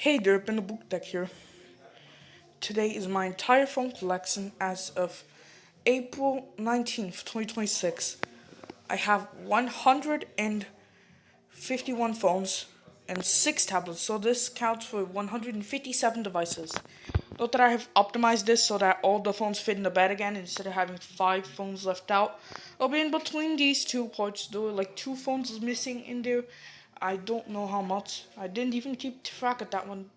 Hey there, been a book deck here. Today is my entire phone collection as of April 19th, 2026. I have 151 phones and 6 tablets, so this counts for 157 devices. Note that I have optimized this so that all the phones fit in the bed again instead of having 5 phones left out. I'll be in between these two parts. There were like 2 phones missing in there. I don't know how much. I didn't even keep track of that one.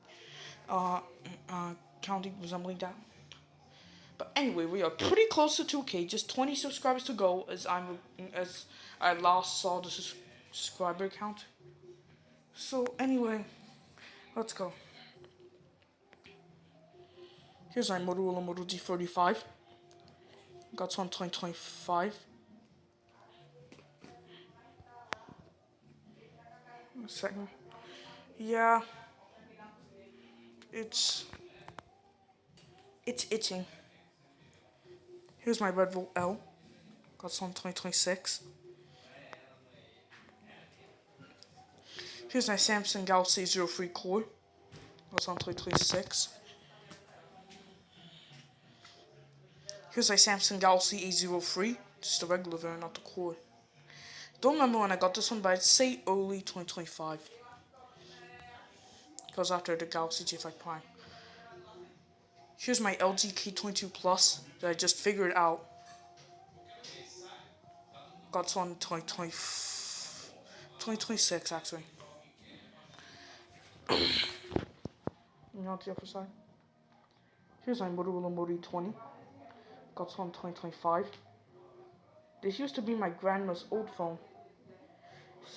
uh, Counting resembling that. But anyway, we are pretty close to 2K. Just 20 subscribers to go, as I last saw the subscriber count. So anyway, let's go. Here's my Motorola Moto G35. Got some 2025. A second. Yeah, it's it's itching. Here's my Red Bull L. Got some 2026. Here's my Samsung Galaxy A03 Core. Got some 2026. Here's my Samsung Galaxy A03, just the regular variant, not the core. Don't remember when I got this one, but I'd say early 2025. Because after the Galaxy J5 Prime. Here's my LG K22 Plus that I just figured out. Got this one in 2026 actually. Not the other side. Here's my Motorola Moto E20. Got this one in 2025. This used to be my grandma's old phone.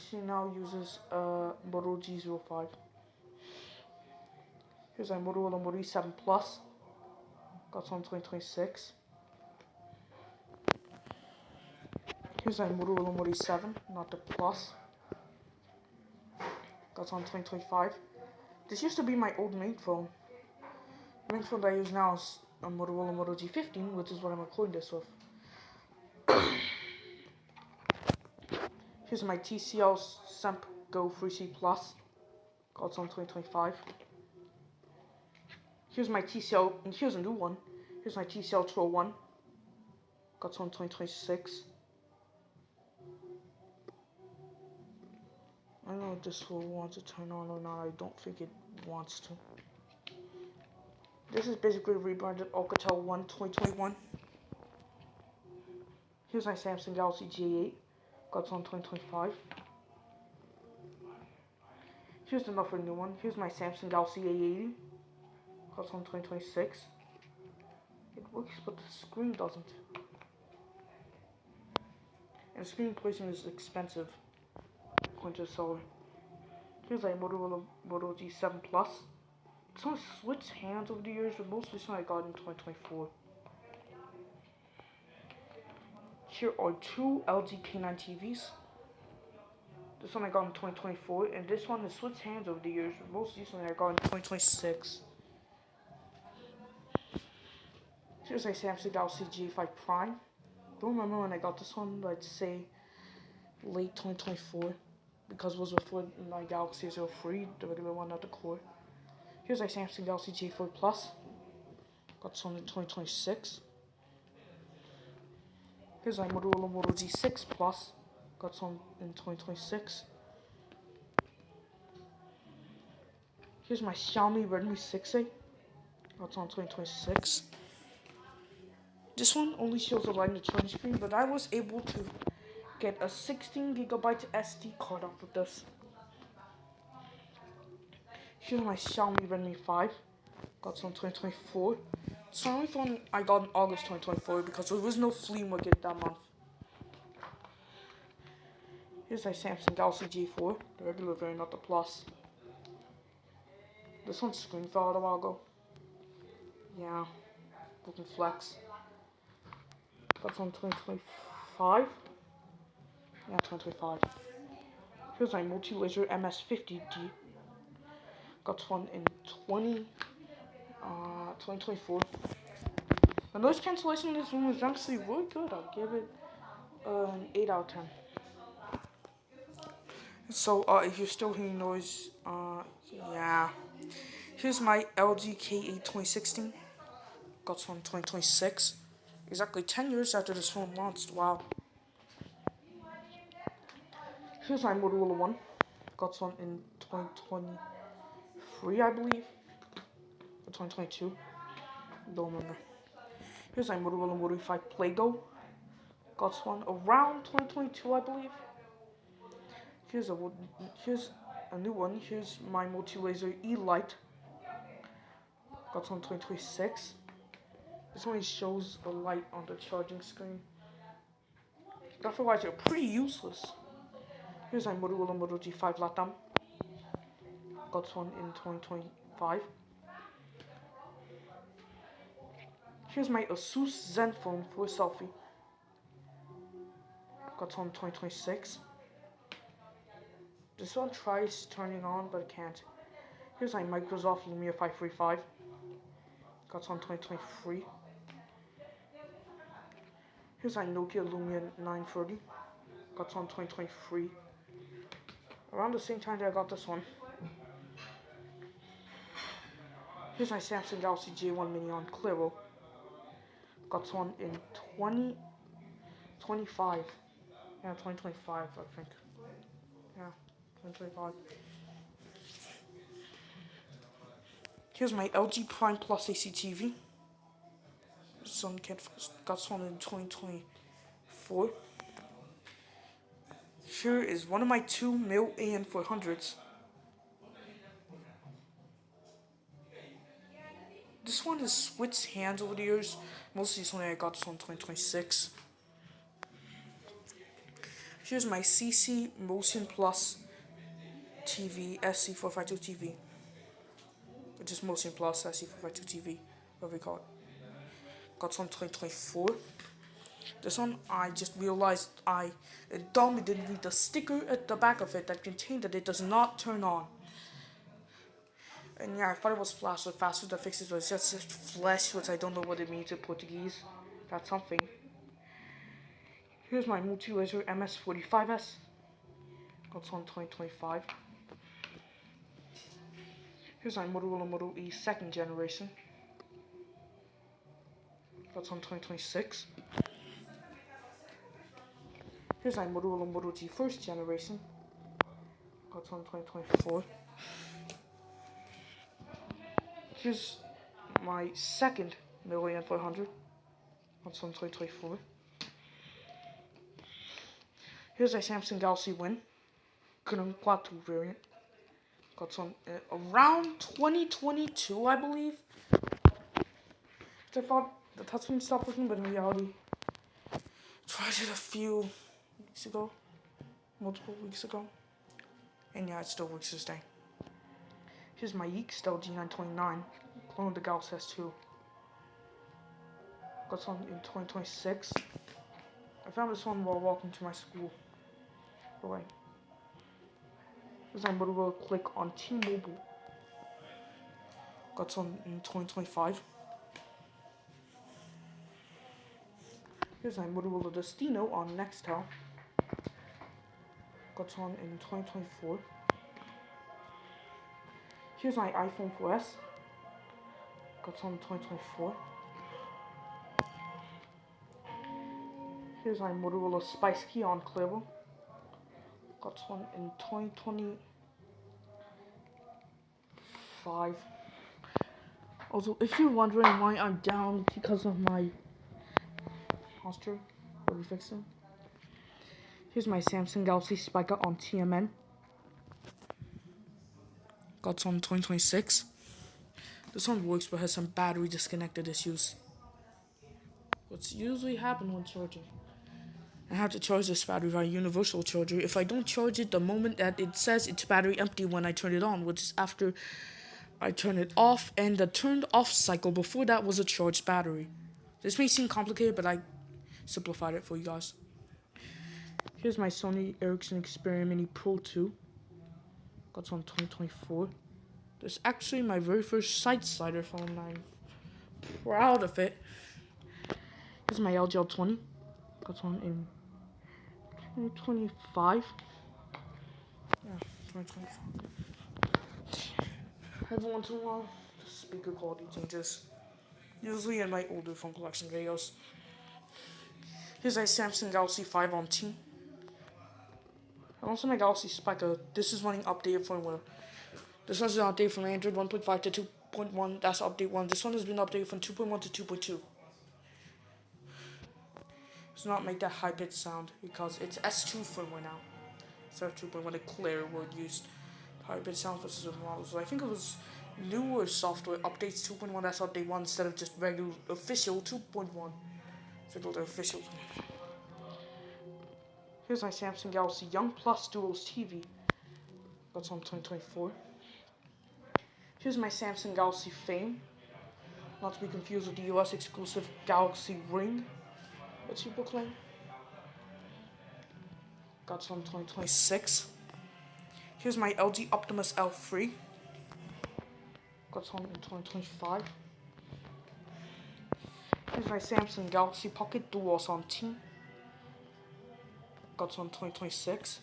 She now uses a Moto G05. Here's my Motorola Moto E7 Plus. Got some 2026. Here's my Motorola Moto E7, not the Plus. Got some 2025. This used to be my old main phone. The main phone that I use now is a Motorola Moto G15, which is what I'm recording this with. Here's my TCL Semp Go 3C Plus. Got some 2025. Here's my TCL, and here's a new one. Here's my TCL 201. Got some 2026. I don't know if this will want to turn on or not. I don't think it wants to. This is basically a rebranded Alcatel 1 2021. Here's my Samsung Galaxy J8. Got some 2025. Here's another new one. Here's my Samsung Galaxy A80. Got some 2026. It works, but the screen doesn't. And screen placement is expensive. According to the seller. Here's a Motorola Moto G7 Plus. It's only switched hands over the years, but most recently I got in 2024. Here are 2 LG K9 TVs. This one I got in 2024, and this one has switched hands over the years, but most recently I got in 2026. Here's a Samsung Galaxy J5 Prime. Don't remember when I got this one, but I'd say late 2024. Because it was before my Galaxy A03, the regular one, not the core. Here's a Samsung Galaxy J4 Plus. Got this one in 2026. Here's my Motorola Moto G6 Plus. Got some in 2026. Here's my Xiaomi Redmi 6A. Got some in 2026. This one only shows a light in the touch screen, but I was able to get a 16GB SD card off of this. Here's my Xiaomi Redmi 5. Got some 2024. It's the only phone I got in August 2024 because there was no flea market that month. Here's my Samsung Galaxy J4, the regular variant, not the Plus. This one's screen fell out a while ago. Yeah, looking flex. Got some 2025. Yeah, 2025. Here's my multi-laser MS50D. Got one in 2024. The noise cancellation in this room is actually really good. I'll give it an 8 out of 10. So, if you're still hearing noise, yeah. Here's my LG K8 2016. Got one 2026. Exactly 10 years after this phone launched. Wow. Here's my Motorola One. Got one in 2023, I believe. Or 2022. Don't remember. Here's my Motorola Moto 5 Play-Doh. Got one around 2022, I believe. Here's a new one. Here's my multi-laser E-Lite. Got one 2026. This one shows a light on the charging screen. Graphic-wise, they're pretty useless. Here's my Motorola Moto G5 Latam. Got one in 2025. Here's my Asus Zenfone for a selfie. Got one in 2026. This one tries turning on, but it can't. Here's my Microsoft Lumia 535. Got one in 2023. Here's my Nokia Lumia 930. Got one in 2023. Around the same time that I got this one. Here's my Samsung Galaxy J1 Mini on Claro. Got one in 2025. Yeah, 2025, I think. Yeah, 2025. Here's my LG Prime Plus AC TV. This one got one in 2024. Here is one of my two Mil AN400s. This one has switched hands over the years. Mostly this one I got this one in 2026. Here's my CC Motion Plus TV SC452 TV. Which is Motion Plus SC452 TV, whatever we call it. Got this one in 2024. This one I just realized I dumb didn't read the sticker at the back of it that contained that it does not turn on. And yeah, I thought it was flash, so faster to fix it, but it's just flash, which I don't know what it means in Portuguese. That's something. Here's my multi-laser MS45S. Got this one in 2025. Here's my Motorola Moto E 2nd generation. Got this one in 2026. Here's my Motorola Moto G 1st generation. Got this one in 2024. Here's my second Mil AN400. Got this one in 2024. Here's a Samsung Galaxy Win. Current Quad 2 variant. Got some around 2022, I believe. I thought the touchscreen stopped working, but in reality, tried it a few weeks ago, multiple weeks ago, and yeah, it still works this day. Here's my Yeekstel G929, clone of the Galaxy S2. Got some in 2026. I found this one while walking to my school. Alright. Here's my Motorola Click on T-Mobile. Got some in 2025. Here's my Motorola Destino on Nextel. Got one in 2024. Here's my iPhone 4S. Got one in 2024. Here's my Motorola Spice Key on Claro. Got one in 2025. Also, if you're wondering why I'm down because of my posture, let me fix it. Here's my Samsung Galaxy Spica on TMN. Got one in 2026. This one works but has some battery disconnected issues. What's usually happen when charging. I have to charge this battery via universal charger. If I don't charge it the moment that it says it's battery empty when I turn it on, which is after I turn it off, and the turned off cycle before that was a charged battery. This may seem complicated, but I simplified it for you guys. Here's my Sony Ericsson Xperia Mini Pro 2. Got one in 2024. This is actually my very first side slider phone. I'm proud of it. Here's my LG L20. Got one in 2025. 2025. Every once in a while, the speaker quality changes. Usually in my older phone collection videos. Here's a Samsung Galaxy 5 on T. And also my Galaxy Spica. This is running updated firmware. This one's an update from Android 1.5 to 2.1. That's update 1. This one has been updated from 2.1 to 2.2. Does not make that high pitch sound because it's S2 firmware now. Instead of 2.1, a clear word used high pitch sound for specific models. So I think it was newer software updates 2.1. That's update 1 instead of just regular official 2.1. So go to official. Here's my Samsung Galaxy Young Plus Duos TV. That's on 2024. Here's my Samsung Galaxy Fame. Not to be confused with the US exclusive Galaxy Ring. What's your book name? Got some 2026. Here's my LG Optimus L3. Got some in 2025. Here's my Samsung Galaxy Pocket Duos on T. Got some 2026.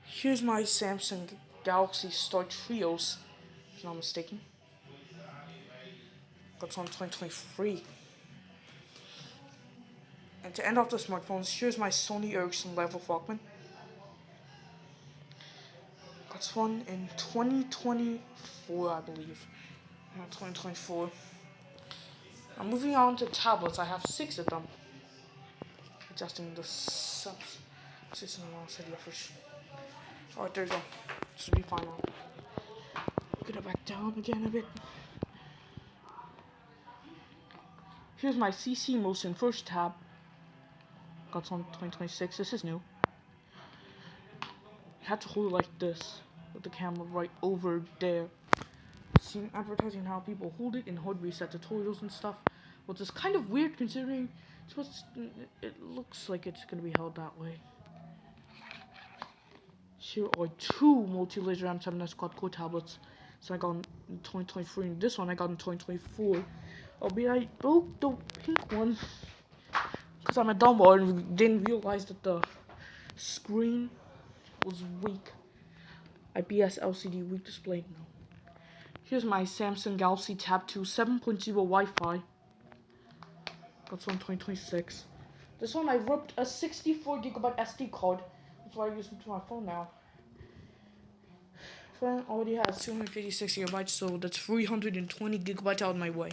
Here's my Samsung Galaxy Star Trios, if I'm not mistaken. Got some 2023. And to end off the smartphones, here's my Sony Ericsson Level Walkman. Got one in 2024, I believe. Not 2024. I'm moving on to tablets. I have 6 of them. Adjusting the subs. Alright, there you go. Should be fine now. Get it back down again a bit. Here's my CC Motion first tab. Got on 2026. This is new. You had to hold it like this with the camera right over there. Seen advertising how people hold it in hard reset tutorials and stuff, which is kind of weird considering it looks like it's gonna be held that way. Here are 2 multi-laser M7S quad-core tablets. So I got in 2023, and this one I got in 2024. Albeit I broke the pink one because I'm a dumbo and didn't realize that the screen was weak. IPS LCD weak display. No. Here's my Samsung Galaxy Tab 2 7.0 Wi-Fi. Got some 2026. This one I ripped a 64GB SD card. That's why I use it to my phone now. Phone already has 256GB, so that's 320GB out of my way.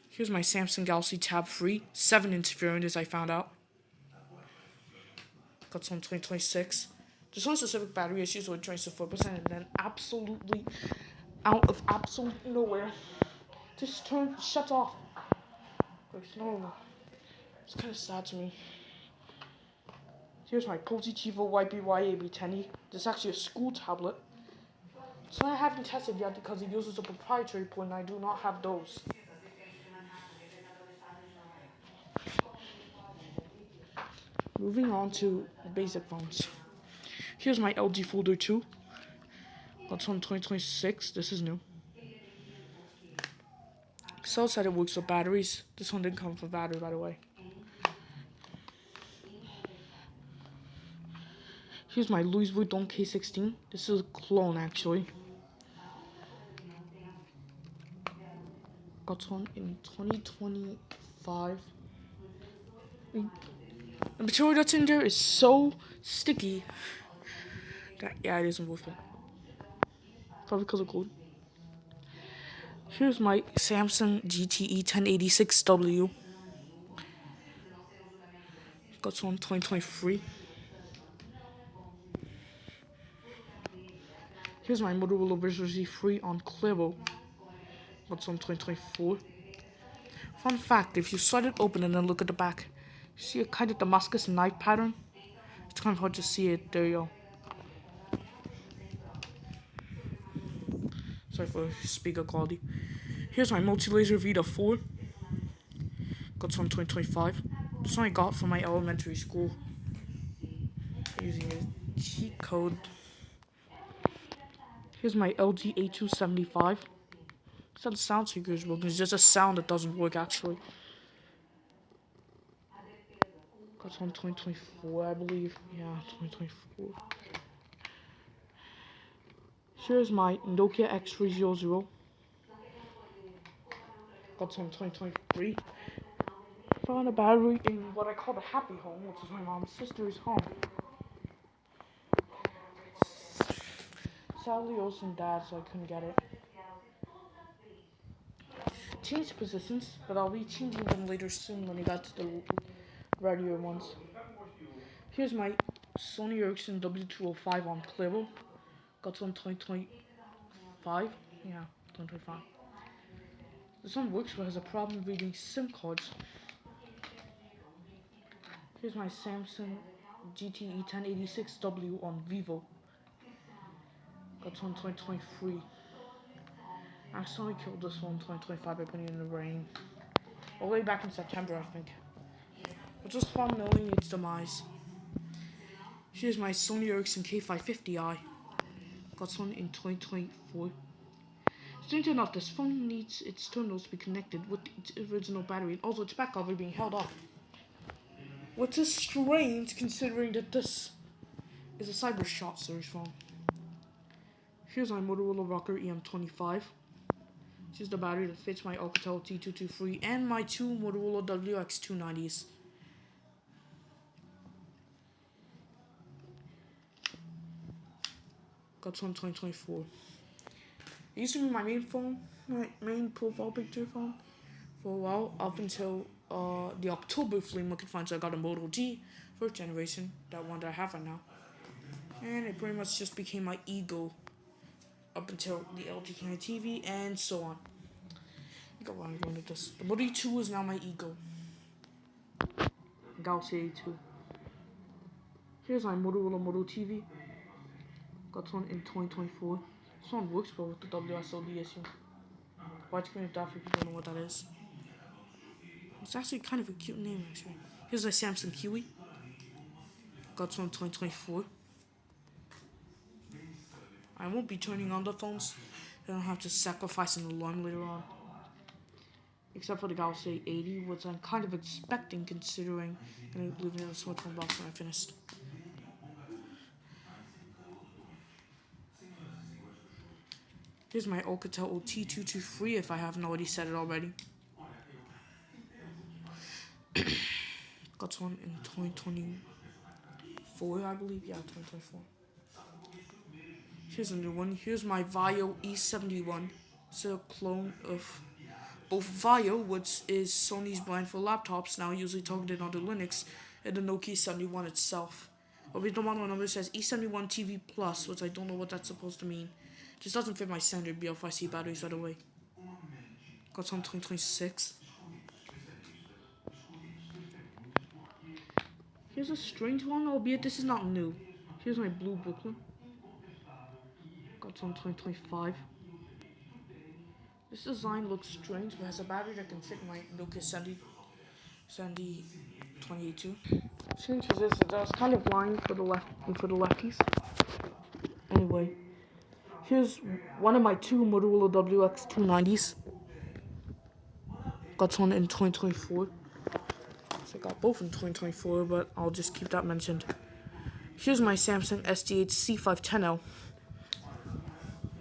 Here's my Samsung Galaxy Tab 3, 7-inch variant as I found out. Got some 2026. There's one specific battery issues where it drains to 4% and then absolutely out of absolute nowhere just shuts off. There's no. It's kind of sad to me. Here's my Positivo YBY-AB10E. This is actually a school tablet. So I haven't tested yet because it uses a proprietary port and I do not have those. Moving on to basic phones. Here's my LG Folder 2. That's from 2026. This is new. So said it works with batteries. This one didn't come with a battery, by the way. Here's my Louis Vuitton K16. This is a clone, actually. Got one in 2025. The material that's in there is so sticky that, yeah, it isn't worth it. Probably because of gold. Here's my Samsung GTE 1086W. Got one in 2023. Here's my Motorola Razr Z3 on Claro. Got one in 2024. Fun fact, if you slide it open and then look at the back, you see a kind of Damascus knife pattern? It's kind of hard to see it. There you go. Sorry for speaker quality. Here's my multi-laser Vita 4. Got some 2025. This one I got from my elementary school. Using a cheat code. Here's my LG A275. It's not the sound speaker is working, it's just a sound that doesn't work actually. Got one 2024, I believe. Yeah, 2024. Here's my Nokia X300. Got some 2023. Found a battery in what I call the happy home, which is my mom's sister's home. Sadly, it was from dad, so I couldn't get it. Changed positions, but I'll be changing them later soon when I got to the radier ones. Here's my Sony Ericsson W205 on playable. Got one 2025. Yeah, 2025. This one works but has a problem reading SIM cards. Here's my Samsung GTE 1086W on Vivo. Got one 2023. I accidentally killed this one 2025 by putting it in the rain. All the way back in September, I think. It was fun knowing its demise. Here's my Sony Ericsson K550i. Got one in 2024. Strangely enough, this phone needs its terminals to be connected with its original battery and also its back cover being held off. Which is strange considering that this is a CyberShot series phone. Here's my Motorola Rocker EM25. This is the battery that fits my Alcatel T223 and my two Motorola WX290s. Got one 2024. It used to be my main phone, my main profile picture phone for a while, up until the October flea market find. So I got a Moto G, first generation, that one that I have right now. And it pretty much just became my ego up until the LG Can TV and so on. I got where I'm going with this. The Moto 2 is now my ego. Galaxy A2. Here's my Motorola Moto TV. Got one in 2024. This one works well with the WSOD issue. Widescreen adapter, if you don't know what that is. It's actually kind of a cute name, actually. Here's a Samsung Kiwi. Got one 2024. I won't be turning on the phones. I don't have to sacrifice an alarm later on. Except for the Galaxy 80, which I'm kind of expecting considering I'm leaving it in a smartphone box when I finished. Here's my Alcatel T223 if I haven't already said it already. Got one in 2024, I believe. Yeah, 2024. Here's a new one. Here's my Vivo E71. It's a clone of both Vivo, which is Sony's brand for laptops, now usually targeted onto Linux, and the Nokia 71 itself. Original model number says E71 TV Plus, which I don't know what that's supposed to mean. Just doesn't fit my standard BL5C batteries right away. Got some 2026. Here's a strange one, albeit this is not new. Here's my blue Brooklyn. Got some 2025. This design looks strange, but has a battery that can fit my Nokia 2082. Strange is this, that was kind of blind for the lefties. Anyway, here's one of my two Motorola WX290s. Got one in 2024. So I got both in 2024, but I'll just keep that mentioned. Here's my Samsung SDH C510L.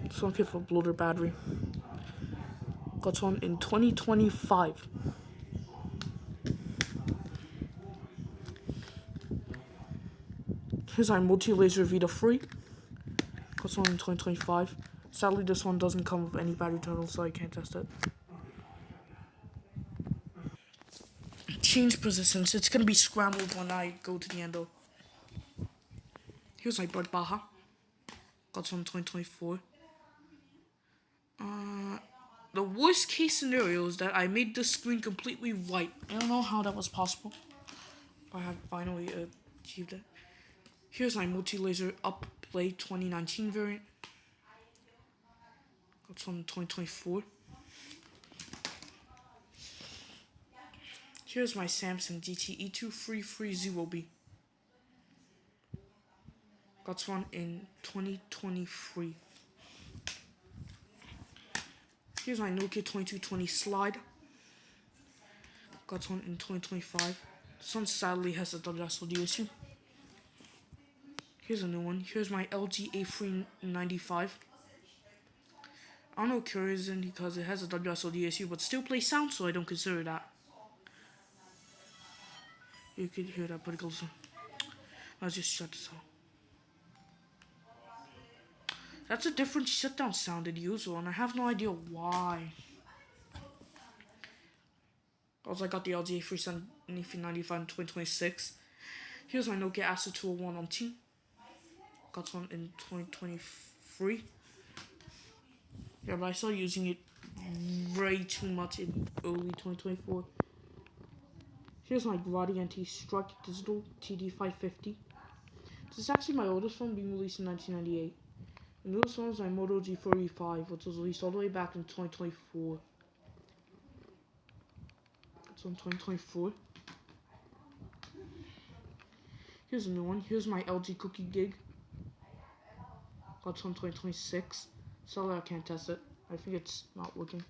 This one fit for bloater battery. Got one in 2025. Here's our multi-laser Vita Free. Got one in 2025. Sadly, this one doesn't come with any battery terminal, so I can't test it. Change positions. It's gonna be scrambled when I go to the endo. Here's my Bird Baja. Got one in 2024. The worst case scenario is that I made the screen completely white. I don't know how that was possible. I have finally achieved it. Here's my multi-laser Upplay 2019 variant. Got one in 2024. Here's my Samsung GTE 2330B. Got one in 2023. Here's my Nokia 2220 Slide. Got one in 2025. This one sadly has a WSOD issue. Here's a new one. Here's my LG A395. I don't know Curious in because it has a WSOD issue, but still plays sound, so I don't consider that. You could hear that pretty close. Let's just shut this off. That's a different shutdown sound than usual, and I have no idea why. Also, I got the LG A395 in 2026. Here's my Nokia Astra 201 on T. Got one in 2023. Yeah, but I started using it way too much in early 2024. Here's my Gradi Anti-Strike Digital TD550. This is actually my oldest phone, being released in 1998. The newest one is my Moto G35, which was released all the way back in 2024. It's on 2024. Here's a new one. Here's my LG Cookie Gig. Got one 2026. Sorry, I can't test it. I think it's not working.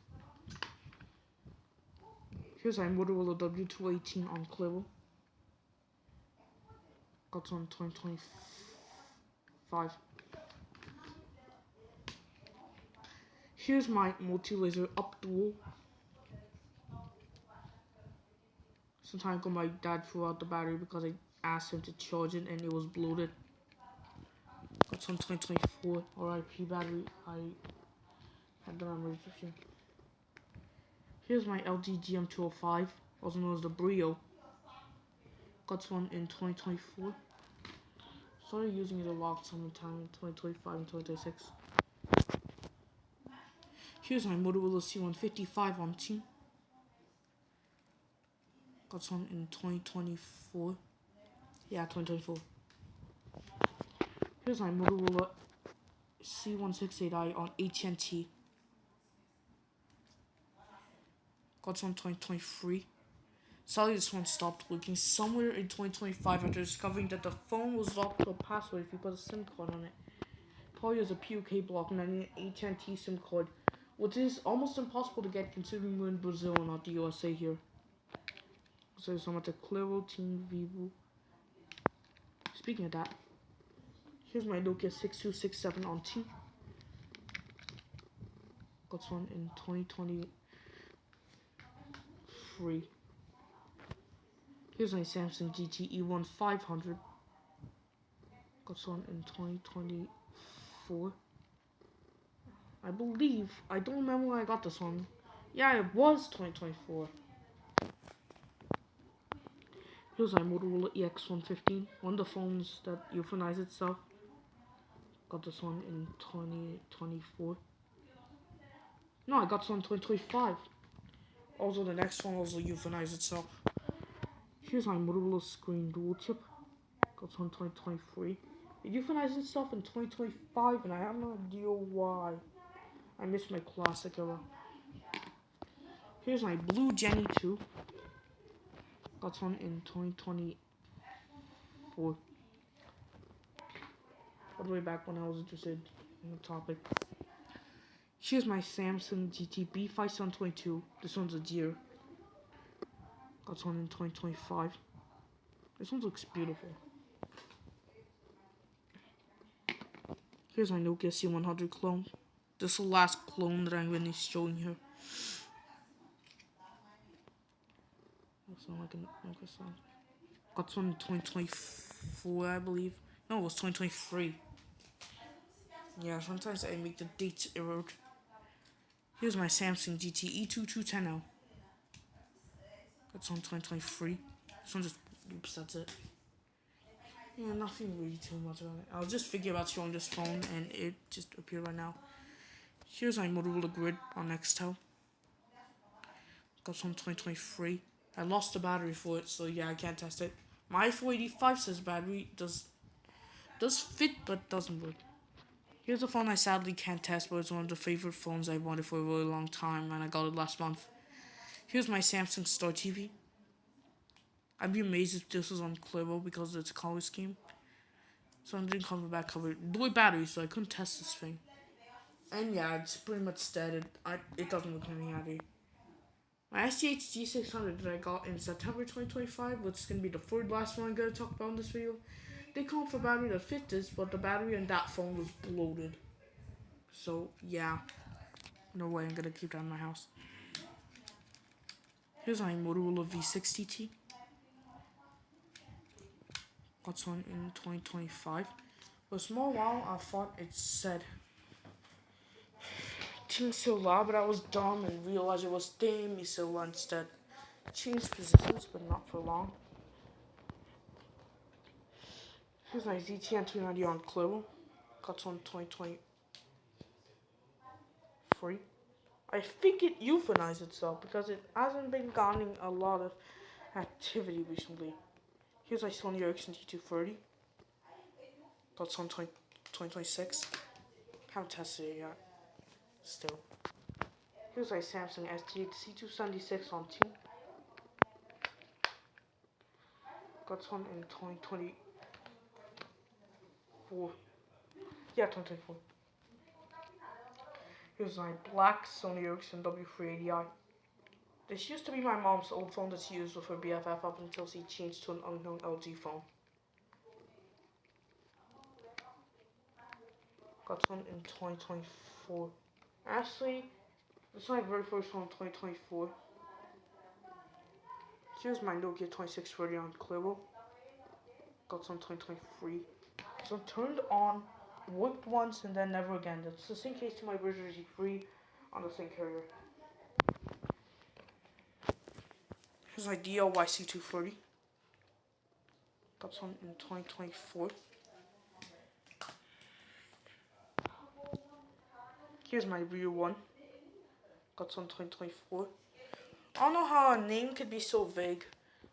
Here's my Motorola W218 on Clevo. Got one 2025. Here's my multi-laser up dual. Some time ago, my dad threw out the battery because I asked him to charge it and it was bloated. Got some 2024 RIP battery. I had the memories with you. Here's my LG GM205, also known as the Brio. Got one in 2024. Started using it a lot sometime in 2025 and 2026. Here's my Motorola C155 on T. Got one in 2024. Yeah, 2024. Here's my Motorola C168i on AT&T. Got one 2023. Sadly, this one stopped working somewhere in 2025 after discovering that the phone was locked to a password if you put a SIM card on it. Probably has a PUK block and an AT&T SIM card, which is almost impossible to get considering we're in Brazil and not the USA here. So there's some at the Claro Team Vivo. Speaking of that, here's my Nokia 6267 on T. Got one in 2023. Here's my Samsung GTE 1500. Got one in 2024. I believe. I don't remember when I got this one. Yeah, it was 2024. Here's my Motorola EX115. One of the phones that euthanized itself. Got this one in 2024. No, I got this one in 2025. Also, the next one also euthanized itself. Here's my Motorola Screen Dual Chip. Got this one in 2023. It euthanized itself in 2025, and I have no idea why. I miss my classic era. Here's my Blue Jenny 2. Got one in 2024. All the way back when I was interested in the topic. Here's my Samsung GTB 5722. This one's a deer. Got one in 2025. This one looks beautiful. Here's my Nokia C100 clone. This is the last clone that I'm going to be showing here. Sound like a Nokia song. Got one in 2024, I believe. No, it was 2023. Yeah, sometimes I make the dates erode. Here's my Samsung GTE 2210L. That's on 2023. This one just, oops, that's it. Yeah, nothing really too much about it. I was just thinking about showing this phone and it just appeared right now. Here's my Motorola Grid on Nextel. Got some 2023. I lost the battery for it, so yeah, I can't test it. My 485 says battery does fit, but doesn't work. Here's a phone I sadly can't test, but it's one of the favorite phones I wanted for a really long time, and I got it last month. Here's my Samsung Star TV. I'd be amazed if this was on Clevo because it's a color scheme. So I didn't cover back cover. Blue battery, so I couldn't test this thing. And yeah, it's pretty much dead. It doesn't look any happy. My STH G600 that I got in September 2025, which is going to be the third last one I'm going to talk about in this video. They call for battery that fit this, but the battery in that phone was bloated. So, yeah. No way I'm going to keep that in my house. Here's my Motorola V60T. Got one in 2025. For a small while, I thought it said Team but I was dumb and realized it was Demi Silva instead. Changed positions, but not for long. Here's my ZTN 290 on Clover. Got one 2023. I think it euthanized itself because it hasn't been gaining a lot of activity recently. Here's my Sony Ericsson T230. Got some 2026. Haven't tested it yet. Still. Here's my Samsung STX C276 on 2. Got some in 2024. Yeah, 2024. Here's my black Sony Ericsson W380i. This used to be my mom's old phone that she used with her BFF up until she changed to an unknown LG phone. Got one in 2024. Actually, this is my very first one in 2024. Here's my Nokia 2630 on Clevo. Got some 2023. So turned on, worked once, and then never again. That's the same case to my Version G3 on the same carrier. Here's my DLYC230. Got some in 2024. Here's my rear one. Got some 2024. I don't know how a name could be so vague.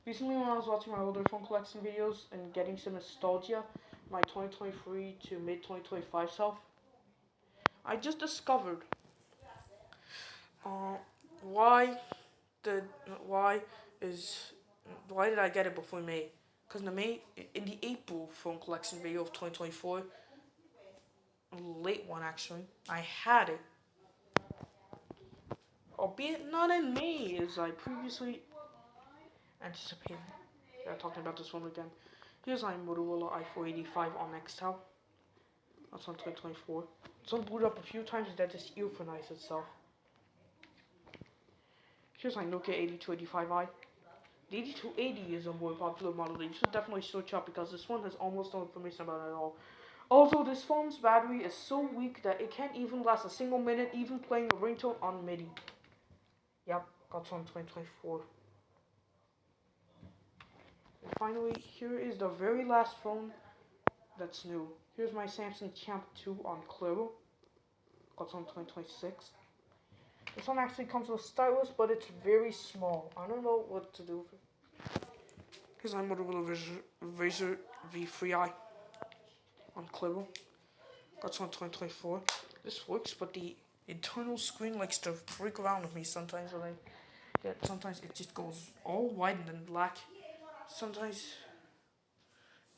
Recently when I was watching my older phone collection videos and getting some nostalgia, my 2023 to mid 2025 self, I just discovered why did I get it before May? Because in the April phone collection video of 2024, a late one actually, I had it. Albeit not in May as I previously anticipated. Yeah, talking about this one again. Here's my Motorola i485 on Nextel. That's on 2024. It's booted up a few times and that just euthanized itself. Here's my Nokia 8285i. The 8280 is a more popular model that you should definitely search up because this one has almost no information about it at all. Also, this phone's battery is so weak that it can't even last a single minute even playing a ringtone on MIDI. Yep, got one 2024. And finally, here is the very last phone that's new. Here's my Samsung Champ 2 on Claro. Got one 2026. This one actually comes with a stylus, but it's very small. I don't know what to do with it. Here's my Motorola Razr V3i on Claro. Got one 2024. This works, but the internal screen likes to freak around with me sometimes. Sometimes it just goes all white and then black. Sometimes,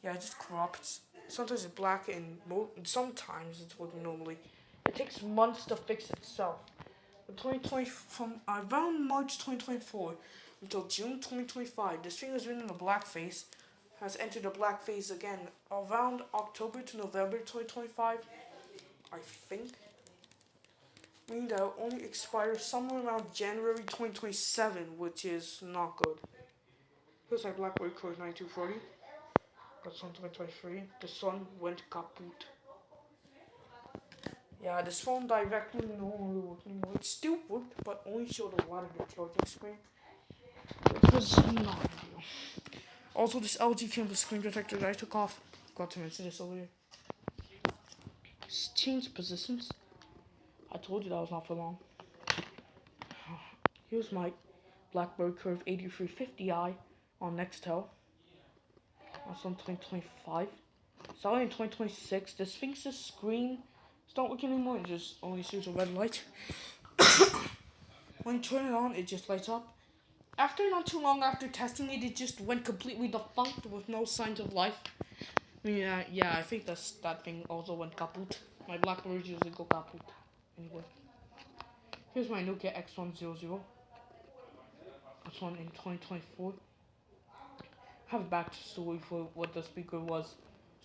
yeah, it just corrupts. Sometimes it's black and sometimes it's working normally. It takes months to fix itself. From around March 2024 until June 2025, this thing has been in a black phase, has entered a black phase again around October to November 2025, I think. Meaning that it only expires somewhere around January 2027, which is not good. Here's my BlackBerry Curve 9240. That's on 2023. This one went kaput. Yeah, this phone directly no longer works anymore. It still worked, but only showed a lot of the charging screen. It was not ideal. Also, this LG came with a screen protector that I took off. Got to mention this over here. Change positions. I told you that was not for long. Here's my BlackBerry Curve 8350i on Nextel. That's on 2025. Starting in 2026, this thing's screen not working anymore. It just only shows a red light. When you turn it on, it just lights up. After not too long after testing it, it just went completely defunct with no signs of life. Yeah, I think that thing also went kaput. My Blackberries usually go kaput. Anyway. Here's my Nokia X100. Got one in 2024. Have a backstory for what the speaker was. I was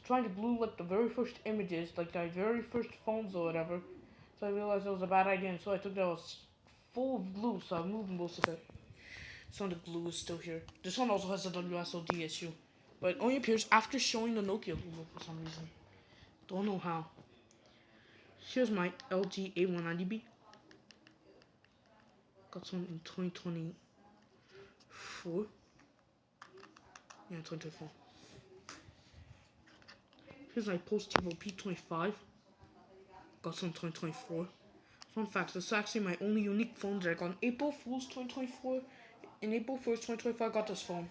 trying to glue like the very first images, like the very first phones or whatever. So I realized it was a bad idea, and so I took that was full of glue, so I moved most of it. Some of the glue is still here. This one also has a WSOD issue, but it only appears after showing the Nokia logo for some reason. Don't know how. Here's my LG A190B. Got some in 2024. Yeah, 2024. Here's my Post-Tivo P25. Got some 2024. Fun fact, this is actually my only unique phone that I got on April Fool's 2024. In April 1st, 2025, I got this phone.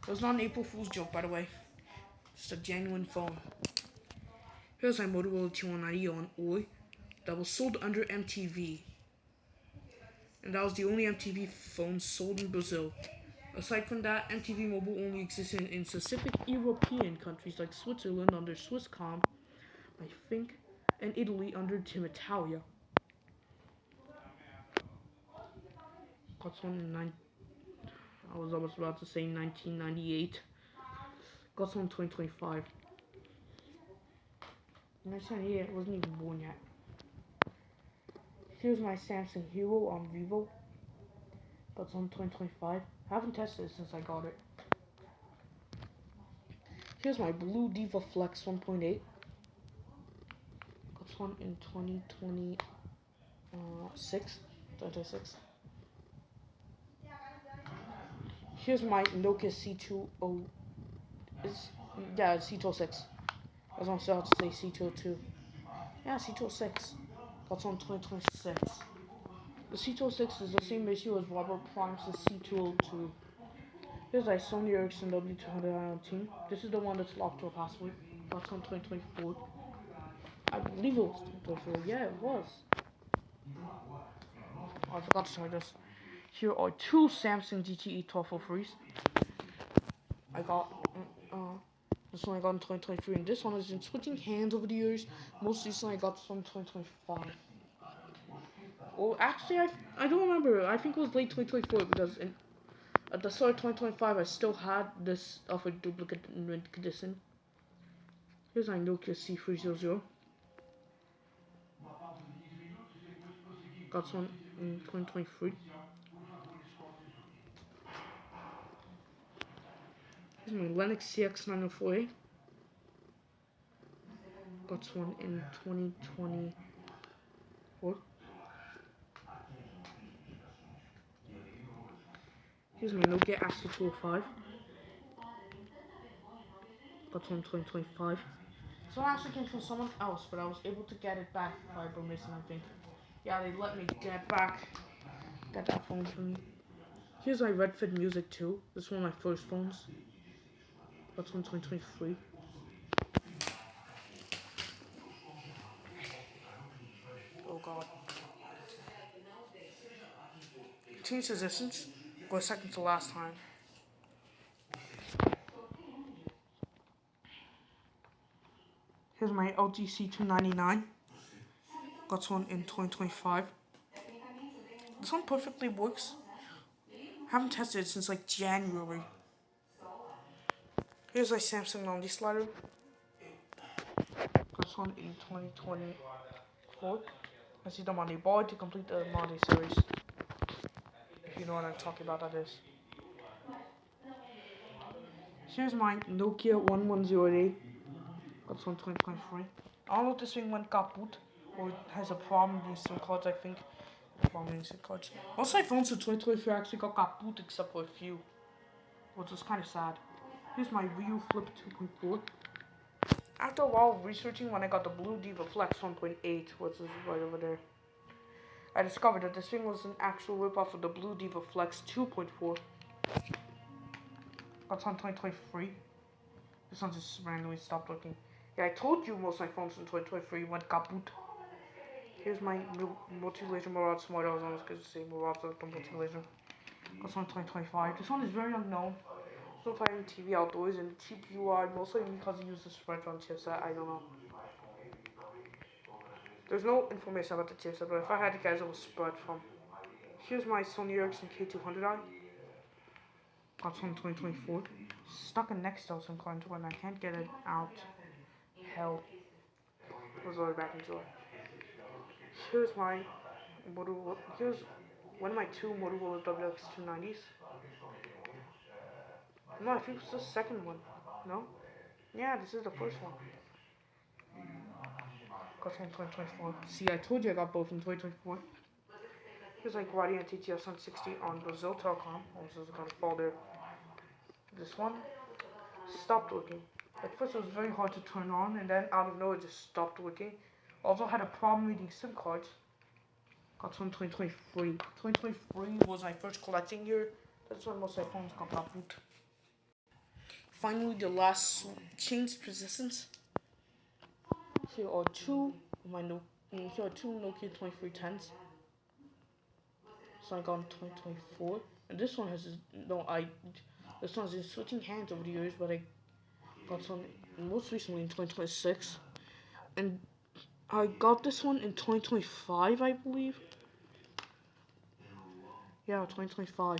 It was not an April Fool's joke, by the way. It's a genuine phone. Here's my Motorola T190 on Oi that was sold under MTV. And that was the only MTV phone sold in Brazil. Aside from that, MTV Mobile only exists in specific European countries like Switzerland under Swisscom, I think, and Italy under Team Italia. Got one in I was almost about to say 1998. Got one in 2025. 1998, I wasn't even born yet. Here's my Samsung Hero on Vivo. Got one in 2025. I haven't tested it since I got it. Here's my Blue Diva Flex 1.8. Got one in 2026. 2026. Here's my Nokia C20. It's C206. I was almost about to say C202. Yeah, C206. Got one in 2026. The C206 is the same issue as Robert Prime's C202. Here's a Sony Ericsson W200 This is the one that's locked to a password. That's on 2024. I believe it was 2024. Yeah, it was. Oh, I forgot to show this. Here are two Samsung GTE 1203s. I got this one I got in 2023, and this one has been switching hands over the years. Most recently, I got this one in 2025. Well, actually, I don't remember. I think it was late 2024 because at the start of 2025, I still had this of a duplicate in mint condition. Here's my Nokia C300. Got one in 2023. Here's my Lennox CX904A. Got one in 2024. Here's my Nokia Astra 205. Got one in 2025. So I actually came from someone else, but I was able to get it back by permission, I think. Yeah, they let me get that phone for me. Here's my Redfin Music 2. This is one of my first phones. Got one in 2023. Oh god. Change positions. Go second to last time. Here's my LG C299. Got one in 2025. This one perfectly works. Haven't tested it since like January. Here's my Samsung Lonely Slider. Got one in 2024. I see the Monday Boy to complete the Monday series. If you know what I'm talking about, that is. Here's my Nokia 1108. Got one in 2023. I don't know if this thing went kaput or it has a problem with SIM cards, I think. SIM cards. Most of my phones in 2023 actually got kaput except for a few, which was kind of sad. Here's my Vivo Flip 2.4. After a while of researching, when I got the Blue Diva Flex 1.8, which is right over there, I discovered that this thing was an actual ripoff of the Blue Diva Flex 2.4. Got on 2023. This one just randomly stopped working. Yeah, I told you most of my phones in 2023 went kaput. Here's my multi-laser Murad Smart. I was almost going to say Murad the multi-laser. Got one in 2025. This one is very unknown. Still playing TV outdoors and cheap UI, mostly because it uses Sprintron chipset. I don't know. There's no information about the chipset, but if I had to guess, it was spread from. Here's my Sony Ericsson K200i. Got some 2024. Stuck in Nextel some coins when I can't get it out. Hell. Was really back in July. Here's my Motorola. Here's one of my two Motorola WX290s. No, I think it's the second one. No? Yeah, this is the first one. Got some 2024. See, I told you I got both in 2024. Here's like Guardian TTS 160 on Brazil Telecom. Also, is gonna fall there. This one stopped working. At first, it was very hard to turn on, and then out of nowhere, it just stopped working. Also, had a problem reading SIM cards. Got some 2023. 2023 was my first collecting year. That's when most iPhones got doubled. Finally, the last changed positions. Here are two Nokia 2310s. So I got in 2024, and this one has this one's been switching hands over the years, but I got some most recently in 2026, and I got this one in 2025, I believe. Yeah, 2025.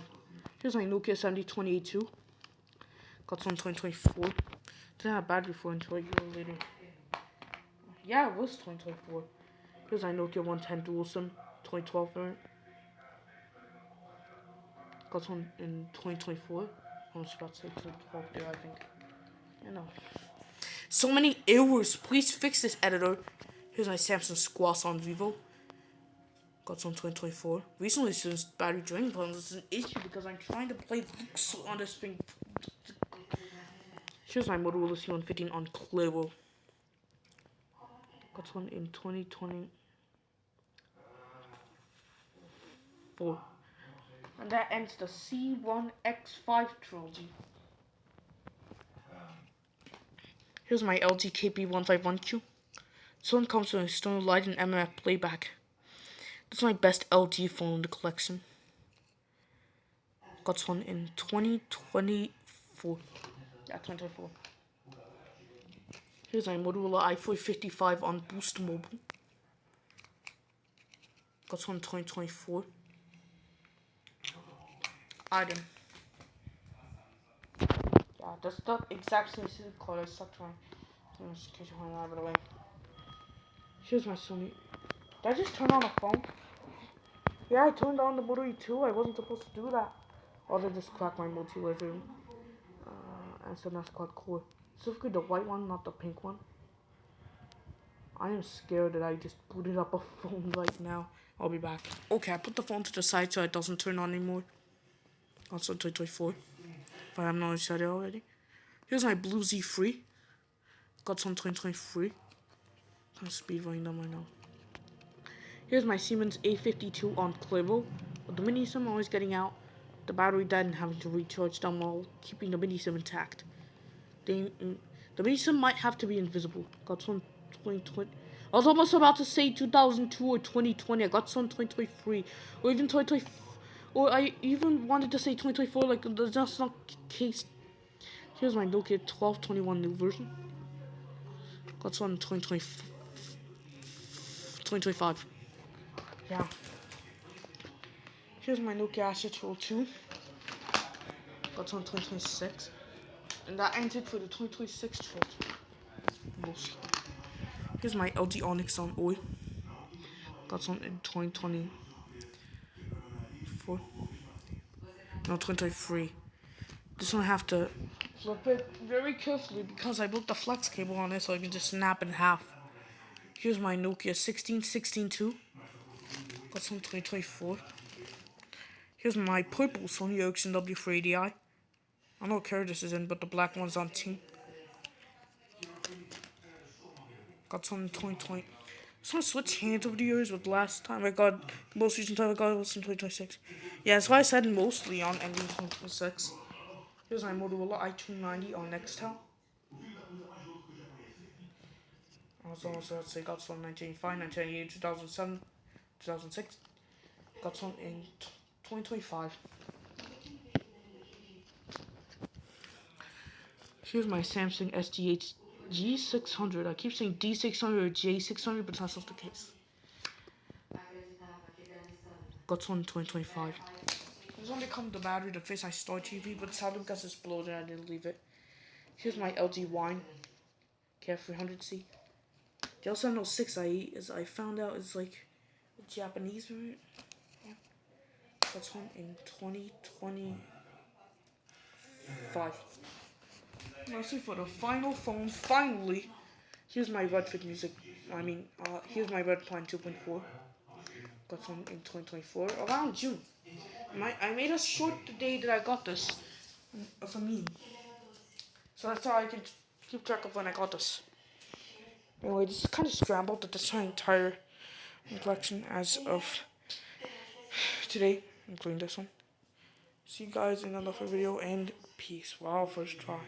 Here's my Nokia 7020A2. Got some in 2024. Didn't have battery for until a year later. Yeah, it was 2024. Here's my Nokia 110 Dual SIM 2012 variant. Got one in 2024. I was about to say 2012 there, I think. You know. So many errors. Please fix this, editor. Here's my Samsung Squash on Vivo. Got some 2024. Recently, since battery draining problems is an issue because I'm trying to play Luxo on this thing. Here's my Motorola C115 on Clevo. Got one in 2024. And that ends the C1X5 trilogy. Here's my LG KP151Q. This one comes with external light and MMF playback. This is my best LG phone in the collection. Got one in 2024. Yeah, 2024. Here's my Motorola i455 on Boost Mobile. Got one in 2024. Item. Yeah, that's the exact same SIM card I stuck to my. Just in case you want to have it away. Here's my Sony. Did I just turn on a phone? Yeah, I turned on the Moto E2. I wasn't supposed to do that. Or they just cracked my multi-laser. And so that's quite cool. Specifically the white one, not the pink one. I am scared that I just booted up a phone right now. I'll be back. Okay, I put the phone to the side so it doesn't turn on anymore. Also 2024. But I'm not inside it already. Here's my Blue Z3. Got some 2023. Kind of speed running down right now. Here's my Siemens A52 on Clevo. With the mini SIM always getting out, the battery died and having to recharge them while keeping the mini SIM intact. The mini SIM might have to be invisible. Got some 2020. I was almost about to say 2002 or 2020. I got some 2023 or even 2020. Or I even wanted to say 2024. Like that's not the case. Here's my Nokia 1221 new version. Got some in 2025. Yeah. Here's my Nokia Asset Roll 2. Got some in 2026. And that ends it for the 2026 trilogy. Mostly. Here's my LG Onyx on Oi. Got some in 2024. No, 2023. This one I have to flip it very carefully because I built the flex cable on it so I can just snap in half. Here's my Nokia 16162. Got some 2024. Here's my purple Sony Ericsson W480i. I don't know what color this is in, but the black one's on team. Got some in 2020. So I switched hands over the years, with last time I got, the most recent time I got was in 2026. Yeah, that's why I said mostly on ending 2026. Here's my Motorola i290 on Nextel. I was also about to say got some in 1985, 1998, 2007, 2006. Got some in 2025. Here's my Samsung SDH G600. I keep saying D600 or J600, but that's not the case. Got one in 2025. There's only come the battery, the Face I Store TV, but sadly because it's bloated, I didn't leave it. Here's my LG Wine KF300C. The L706 I eat is I found out is like a Japanese variant. Yeah. That's home in 2025. Lastly, for the final phone, finally, here's my Redfit music. Here's my Red Plan 2.4. Got some in 2024, around June. I made a short the day that I got this of a meme. So that's how I can keep track of when I got this. Anyway, this is kind of scrambled. That's my entire collection as of today, including this one. See you guys in another video, and peace. Wow, first try.